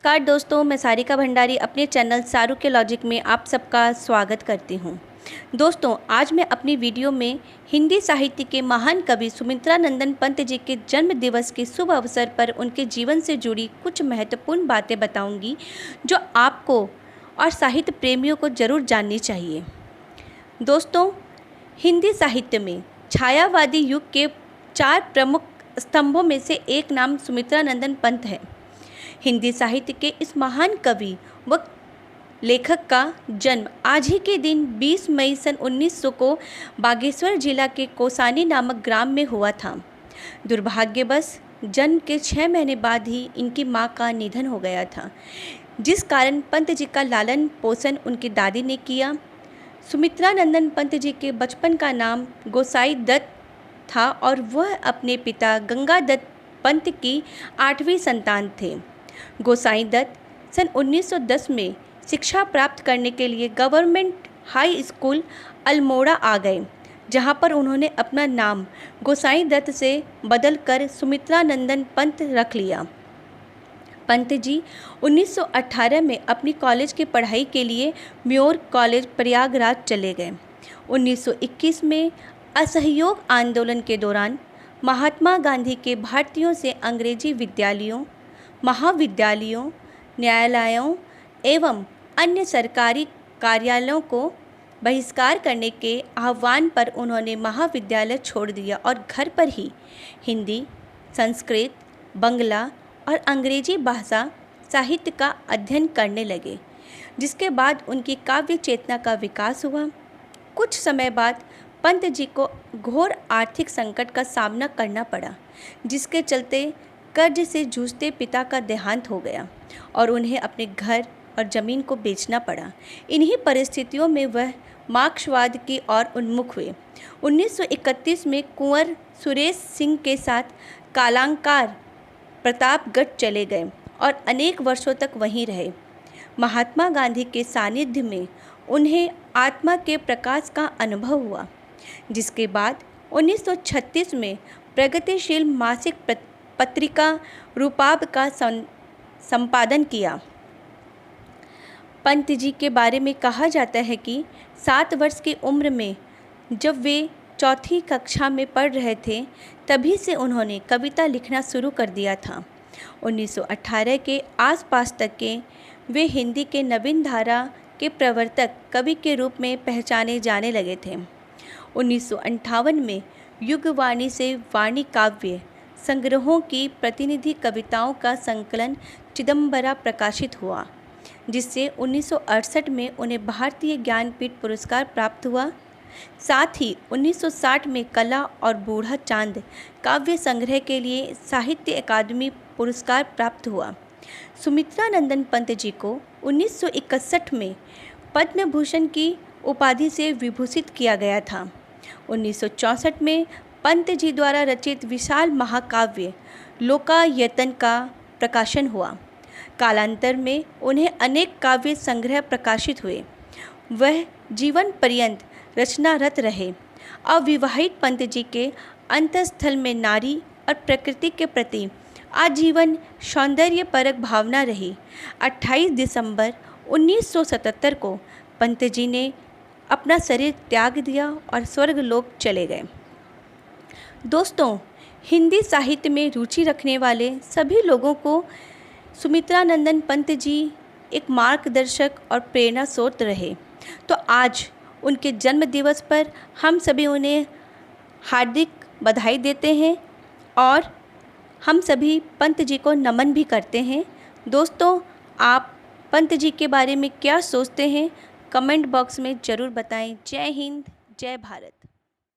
नमस्कार दोस्तों, मैं सारिका भंडारी अपने चैनल सारू के लॉजिक में आप सबका स्वागत करती हूँ। दोस्तों, आज मैं अपनी वीडियो में हिंदी साहित्य के महान कवि सुमित्रानंदन पंत जी के जन्म दिवस के शुभ अवसर पर उनके जीवन से जुड़ी कुछ महत्वपूर्ण बातें बताऊंगी जो आपको और साहित्य प्रेमियों को ज़रूर जाननी चाहिए। दोस्तों, हिंदी साहित्य में छायावादी युग के 4 प्रमुख स्तंभों में से एक नाम सुमित्रानंदन पंत है। हिंदी साहित्य के इस महान कवि व लेखक का जन्म आज ही के दिन 20 मई सन 1900 को बागेश्वर जिला के कोसानी नामक ग्राम में हुआ था। दुर्भाग्यवश जन्म के 6 महीने बाद ही इनकी मां का निधन हो गया था, जिस कारण पंत जी का लालन पोषण उनकी दादी ने किया। सुमित्रानंदन पंत जी के बचपन का नाम गोसाई दत्त था और वह अपने पिता गंगादत्त पंत की 8वीं संतान थे। गोसाई दत्त सन 1910 में शिक्षा प्राप्त करने के लिए गवर्नमेंट हाई स्कूल अल्मोड़ा आ गए, जहां पर उन्होंने अपना नाम गोसाई दत्त से बदलकर सुमित्रानंदन पंत रख लिया। पंत जी 1918 में अपनी कॉलेज की पढ़ाई के लिए म्योर कॉलेज प्रयागराज चले गए। 1921 में असहयोग आंदोलन के दौरान महात्मा गांधी के भारतीयों से अंग्रेजी विद्यालयों, महाविद्यालयों, न्यायालयों एवं अन्य सरकारी कार्यालयों को बहिष्कार करने के आह्वान पर उन्होंने महाविद्यालय छोड़ दिया और घर पर ही हिंदी, संस्कृत, बंगला और अंग्रेजी भाषा साहित्य का अध्ययन करने लगे, जिसके बाद उनकी काव्य चेतना का विकास हुआ। कुछ समय बाद पंत जी को घोर आर्थिक संकट का सामना करना पड़ा, जिसके चलते कर्ज से जूझते पिता का देहांत हो गया और उन्हें अपने घर और ज़मीन को बेचना पड़ा। इन्हीं परिस्थितियों में वह मार्क्सवाद की ओर उन्मुख हुए। 1931 में कुंवर सुरेश सिंह के साथ कालांकार प्रतापगढ़ चले गए और अनेक वर्षों तक वहीं रहे। महात्मा गांधी के सानिध्य में उन्हें आत्मा के प्रकाश का अनुभव हुआ, जिसके बाद 1936 में प्रगतिशील मासिक पत्रिका रूपाब का संपादन किया। पंत जी के बारे में कहा जाता है कि 7 वर्ष की उम्र में जब वे 4वीं कक्षा में पढ़ रहे थे, तभी से उन्होंने कविता लिखना शुरू कर दिया था। 1918 के आसपास तक के वे हिंदी के नवीन धारा के प्रवर्तक कवि के रूप में पहचाने जाने लगे थे। 1958 में युगवाणी से वाणी काव्य संग्रहों की प्रतिनिधि कविताओं का संकलन चिदंबरा प्रकाशित हुआ, जिससे 1968 में उन्हें भारतीय ज्ञानपीठ पुरस्कार प्राप्त हुआ। साथ ही 1960 में कला और बूढ़ा चांद काव्य संग्रह के लिए साहित्य अकादमी पुरस्कार प्राप्त हुआ। सुमित्रानंदन पंत जी को 1961 में पद्म भूषण की उपाधि से विभूषित किया गया था। 1964 में पंत जी द्वारा रचित विशाल महाकाव्य लोकायतन का प्रकाशन हुआ। कालांतर में उन्हें अनेक काव्य संग्रह प्रकाशित हुए। वह जीवन पर्यंत रचनारत रहे। अविवाहित पंत जी के अंतःस्थल में नारी और प्रकृति के प्रति आजीवन सौंदर्यपरक भावना रही। 28 दिसंबर 1977 को पंत जी ने अपना शरीर त्याग दिया और स्वर्गलोक चले गए। दोस्तों, हिंदी साहित्य में रुचि रखने वाले सभी लोगों को सुमित्रानंदन पंत जी एक मार्गदर्शक और प्रेरणा स्रोत रहे। तो आज उनके जन्म दिवस पर हम सभी उन्हें हार्दिक बधाई देते हैं और हम सभी पंत जी को नमन भी करते हैं। दोस्तों, आप पंत जी के बारे में क्या सोचते हैं, कमेंट बॉक्स में ज़रूर बताएं। जय हिंद, जय भारत।